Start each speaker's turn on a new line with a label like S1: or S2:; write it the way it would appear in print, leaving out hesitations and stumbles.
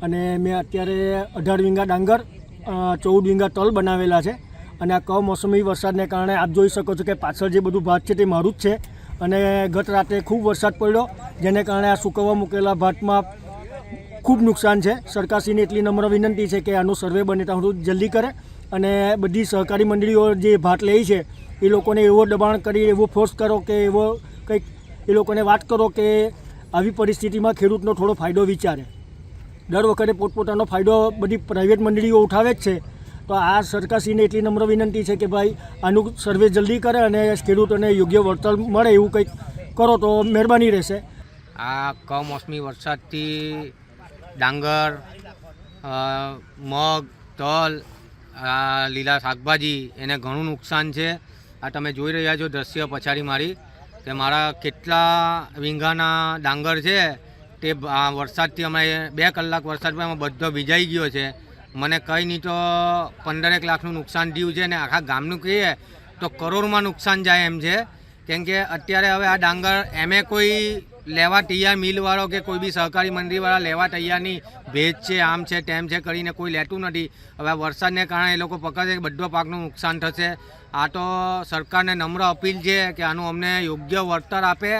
S1: અને મેં અત્યારે 18 વીંગા ડાંગર 14 વીંગા તલ બનાવેલા છે અને આ કમોસમી વરસાદને કારણે આપ જોઈ શકો છો કે પાછળ જે બધું ભાત છે તે મારું જ છે અને ગત રાતે ખૂબ વરસાદ પડ્યો જેને કારણે આ સૂકવવા મૂકેલા ભાતમાં ખૂબ નુકસાન છે। સરકારશ્રીને એટલી નમ્ર વિનંતી છે કે આનું સર્વે બને ત્યાં સુધી જલ્દી કરે અને બધી સહકારી મંડળીઓ જે ભાત લે છે એ લોકોને એવો દબાણ કરી એવો ફોર્સ કરો કે એવો કંઈક એ લોકોને વાત કરો કે આવી પરિસ્થિતિમાં ખેડૂતનો થોડો ફાયદો વિચારે। દર વખતે પોતપોતાનો ફાયદો બધી પ્રાઇવેટ મંડળીઓ ઉઠાવે જ છે, તો આ સરકારશ્રીને એટલી નમ્ર વિનંતી છે કે ભાઈ આનું સર્વે જલ્દી કરે અને ખેડૂતોને યોગ્ય વળતર મળે એવું કંઈક કરો તો મહેરબાની રહેશે।
S2: આ કમોસમી વરસાદથી ડાંગર, મગ, તલ, લીલા શાકભાજી એને ઘણું નુકસાન છે। આ તમે જોઈ રહ્યા છો દ્રશ્ય પછાડી મારી કે મારા કેટલા વીંગાના ડાંગર છે તે વરસાદથી અમે 2 કલાક વરસાદમાં એમાં બધો ભીજાઈ ગયો છે। મને કંઈ નહીં તો 15 લાખનું નુકસાન થયું છે ને આખા ગામનું કહીએ તો કરોડમાં નુકસાન જાય એમ છે। કેમ કે અત્યારે હવે આ ડાંગર એમે કોઈ લેવા તૈયાર મિલવાળો કે કોઈ બી સહકારી મંડળીવાળા લેવા તૈયાર નહીં, ભેજ છે આમ છે તેમ છે કરીને કોઈ લેતું નથી। હવે વરસાદને કારણે એ લોકો પકડે કે બધો પાકનું નુકસાન થશે। આ તો સરકારને નમ્ર અપીલ છે કે આનું અમને યોગ્ય વળતર આપે।